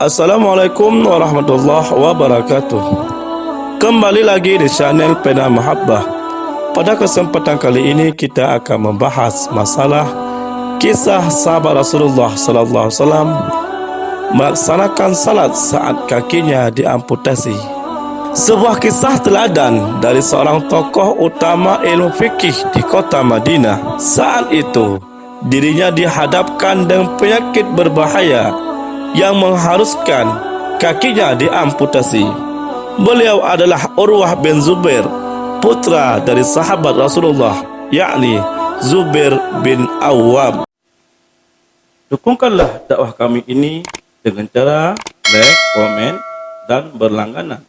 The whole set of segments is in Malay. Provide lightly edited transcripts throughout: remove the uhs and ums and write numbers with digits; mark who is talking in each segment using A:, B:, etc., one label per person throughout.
A: Assalamualaikum warahmatullahi wabarakatuh. Kembali lagi di channel Pena Mahabbah. Pada kesempatan kali ini kita akan membahas masalah kisah sahabat Rasulullah sallallahu alaihi wasallam melaksanakan salat saat kakinya diamputasi. Sebuah kisah teladan dari seorang tokoh utama ilmu fikih di kota Madinah. Saat itu dirinya dihadapkan dengan penyakit berbahaya yang mengharuskan kakinya diamputasi. Beliau adalah Urwah bin Zubair, putra dari sahabat Rasulullah, yakni Zubair bin Awwam. Dukungkanlah dakwah kami ini dengan cara like, komen, dan berlangganan,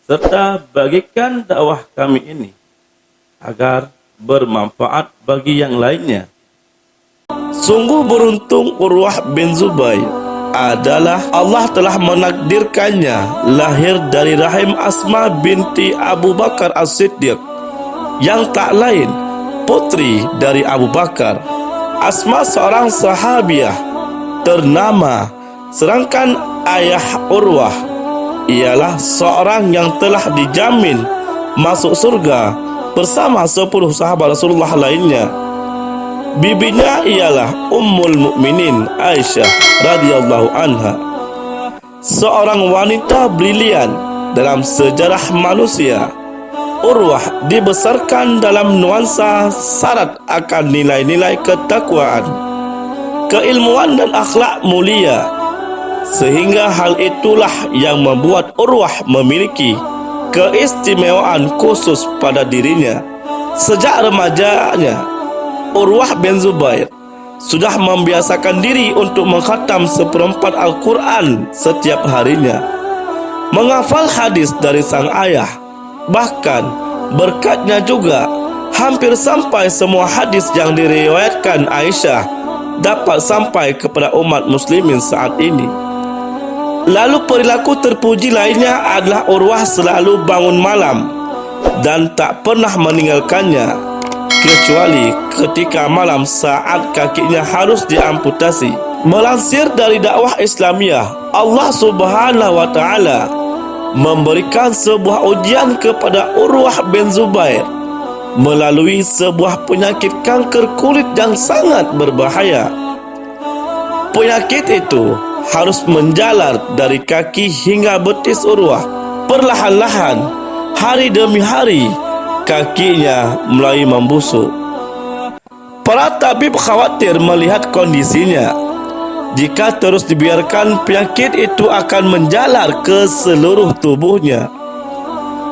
A: serta bagikan dakwah kami ini agar bermanfaat bagi yang lainnya. Sungguh beruntung Urwah bin Zubair adalah Allah telah menakdirkannya lahir dari rahim Asma binti Abu Bakar As-Siddiq, yang tak lain putri dari Abu Bakar. Asma seorang sahabiah ternama, sedangkan ayah Urwah ialah seorang yang telah dijamin masuk surga bersama 10 sahabat Rasulullah lainnya. Bibinya ialah Ummul Mukminin Aisyah radhiyallahu anha, seorang wanita brilian dalam sejarah manusia. Urwah dibesarkan dalam nuansa syarat akan nilai-nilai ketakwaan, keilmuan dan akhlak mulia, sehingga hal itulah yang membuat Urwah memiliki keistimewaan khusus pada dirinya. Sejak remajanya, Urwah bin Zubair sudah membiasakan diri untuk mengkhatam seperempat Al-Quran setiap harinya, menghafal hadis dari sang ayah. Bahkan berkatnya juga hampir sampai semua hadis yang diriwayatkan Aisyah dapat sampai kepada umat muslimin saat ini. Lalu perilaku terpuji lainnya adalah Urwah selalu bangun malam dan tak pernah meninggalkannya kecuali ketika malam saat kakinya harus diamputasi. Melansir dari dakwah Islamiyah, Allah Subhanahu wa taala memberikan sebuah ujian kepada Urwah bin Zubair melalui sebuah penyakit kanker kulit yang sangat berbahaya. Penyakit itu harus menjalar dari kaki hingga betis Urwah. Perlahan-lahan, hari demi hari, kakinya mulai membusuk. Para tabib khawatir melihat kondisinya. Jika terus dibiarkan, penyakit itu akan menjalar ke seluruh tubuhnya.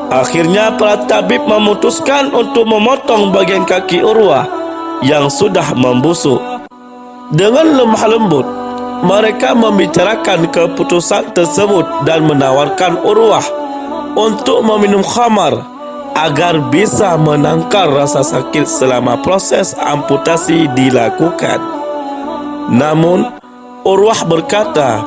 A: Akhirnya para tabib memutuskan untuk memotong bagian kaki Urwah yang sudah membusuk. Dengan lemah lembut, mereka membicarakan keputusan tersebut dan menawarkan Urwah untuk meminum khamar agar bisa menangkal rasa sakit selama proses amputasi dilakukan. Namun Urwah berkata,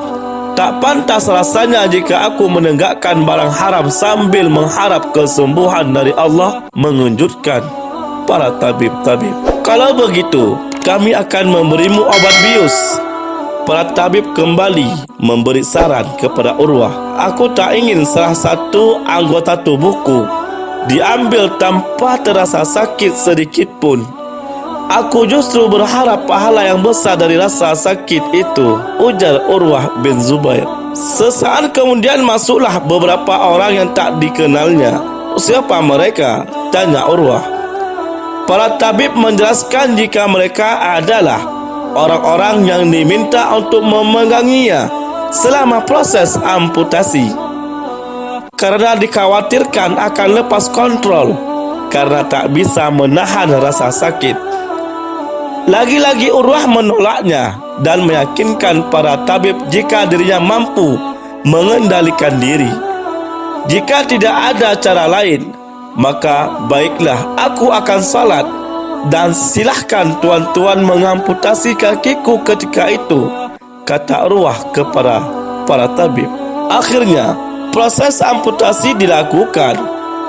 A: "Tak pantas rasanya jika aku menegakkan barang haram sambil mengharap kesembuhan dari Allah." Mengejutkan para tabib-tabib. "Kalau begitu, kami akan memberimu obat bius." Para tabib kembali memberi saran kepada Urwah, "Aku tak ingin salah satu anggota tubuhku diambil tanpa terasa sakit sedikit pun. Aku justru berharap pahala yang besar dari rasa sakit itu," ujar Urwah bin Zubair. Sesaat kemudian masuklah beberapa orang yang tak dikenalnya. "Siapa mereka?" tanya Urwah. Para tabib menjelaskan jika mereka adalah orang-orang yang diminta untuk memeganginya selama proses amputasi, karena dikhawatirkan akan lepas kontrol karena tak bisa menahan rasa sakit. Lagi-lagi Urwah menolaknya dan meyakinkan para tabib jika dirinya mampu mengendalikan diri. "Jika tidak ada cara lain, maka baiklah, aku akan salat dan silahkan tuan-tuan mengamputasi kakiku ketika itu," kata Urwah kepada para tabib. Akhirnya proses amputasi dilakukan.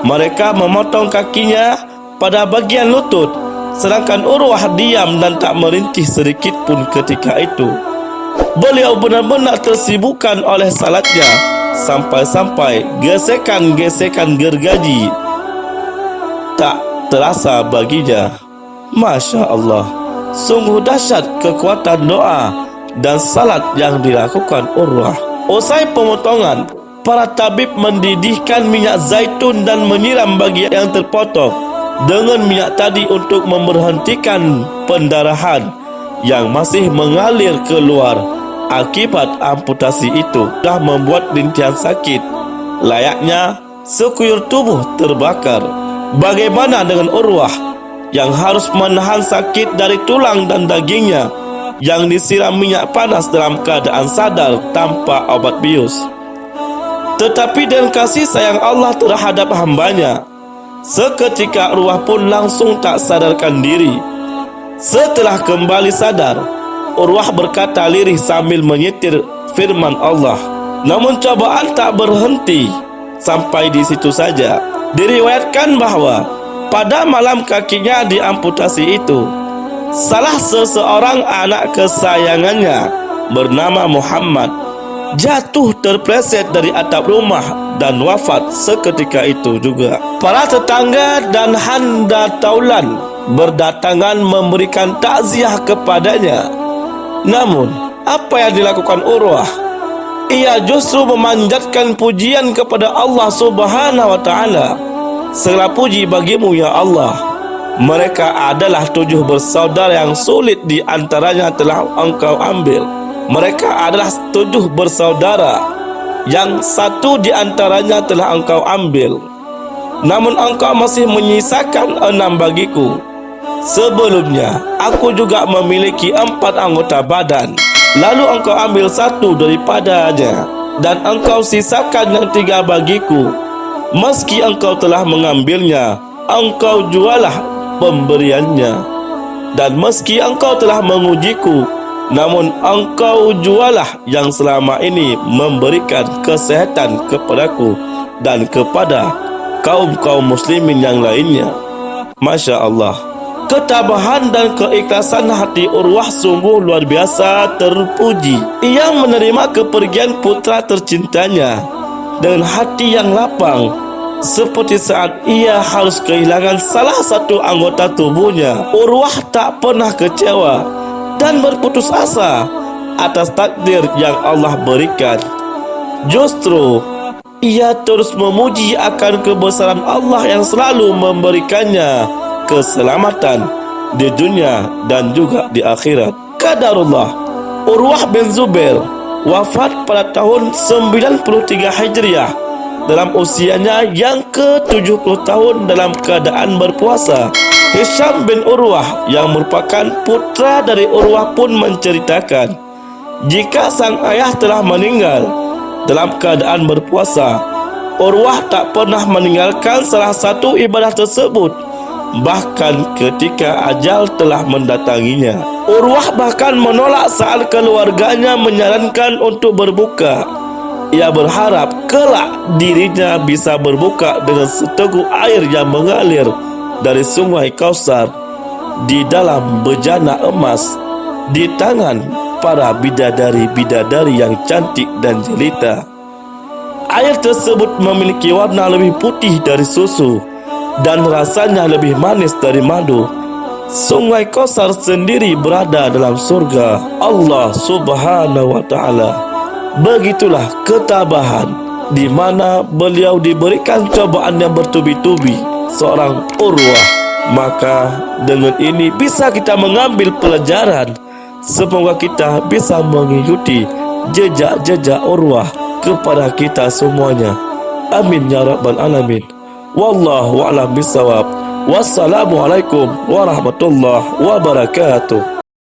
A: Mereka memotong kakinya pada bagian lutut, sedangkan Urwah diam dan tak merintih sedikit pun ketika itu. Beliau benar-benar tersibukkan oleh salatnya, sampai-sampai gesekan-gesekan gergaji tak terasa baginya. Masya Allah, sungguh dahsyat kekuatan doa dan salat yang dilakukan Urwah. Usai pemotongan, para tabib mendidihkan minyak zaitun dan menyiram bagian yang terpotong dengan minyak tadi untuk memberhentikan pendarahan yang masih mengalir keluar akibat amputasi itu. Dah membuat rintihan sakit, layaknya sekujur tubuh terbakar. Bagaimana dengan Urwah yang harus menahan sakit dari tulang dan dagingnya yang disiram minyak panas dalam keadaan sadar tanpa obat bius? Tetapi dengan kasih sayang Allah terhadap hambanya, seketika Urwah pun langsung tak sadarkan diri. Setelah kembali sadar, Urwah berkata lirih sambil menyetir firman Allah. Namun cobaan tak berhenti sampai di situ saja. Diriwayatkan bahwa pada malam kakinya diamputasi itu, salah seseorang anak kesayangannya bernama Muhammad jatuh terpleset dari atap rumah dan wafat seketika itu juga. Para tetangga dan handataulan berdatangan memberikan takziah kepadanya. Namun, apa yang dilakukan Urwah? Ia justru memanjatkan pujian kepada Allah Subhanahu wa Ta'ala. Segala puji bagimu ya Allah. Mereka adalah 7 bersaudara yang sulit di antaranya telah engkau ambil. Mereka adalah 7 bersaudara yang 1 di antaranya telah engkau ambil. Namun engkau masih menyisakan 6 bagiku. Sebelumnya aku juga memiliki 4 anggota badan. Lalu engkau ambil 1 daripadanya, dan engkau sisakan yang 3 bagiku. Meski engkau telah mengambilnya, engkau jualah pemberiannya. Dan meski engkau telah mengujiku, namun engkau jualah yang selama ini memberikan kesehatan kepadaku dan kepada kaum-kaum muslimin yang lainnya. Masya Allah, ketabahan dan keikhlasan hati Urwah sungguh luar biasa terpuji. Ia menerima kepergian putra tercintanya dengan hati yang lapang, seperti saat ia harus kehilangan salah satu anggota tubuhnya. Urwah tak pernah kecewa dan berputus asa atas takdir yang Allah berikan. Justru ia terus memuji akan kebesaran Allah yang selalu memberikannya keselamatan di dunia dan juga di akhirat. Qadarullah, Urwah bin Zubair wafat pada tahun 93 Hijriah dalam usianya yang ke-70 tahun dalam keadaan berpuasa. Hisham bin Urwah yang merupakan putra dari Urwah pun menceritakan, jika sang ayah telah meninggal dalam keadaan berpuasa, Urwah tak pernah meninggalkan salah satu ibadah tersebut. Bahkan ketika ajal telah mendatanginya, Urwah bahkan menolak saat keluarganya menyarankan untuk berbuka. Ia berharap kelak dirinya bisa berbuka dengan seteguk air yang mengalir dari sungai Kausar di dalam bejana emas di tangan para bidadari-bidadari yang cantik dan jelita. Air tersebut memiliki warna lebih putih dari susu dan rasanya lebih manis dari madu. Sungai Kausar sendiri berada dalam surga Allah Subhanahu wa Ta'ala. Begitulah ketabahan di mana beliau diberikan cobaan yang bertubi-tubi, seorang Urwah. Maka dengan ini bisa kita mengambil pelajaran. Semoga kita bisa mengikuti jejak-jejak Urwah kepada kita semuanya. Amin ya rabbal alamin. Wallahu a'lam bishawab. Wassalamualaikum warahmatullahi wabarakatuh.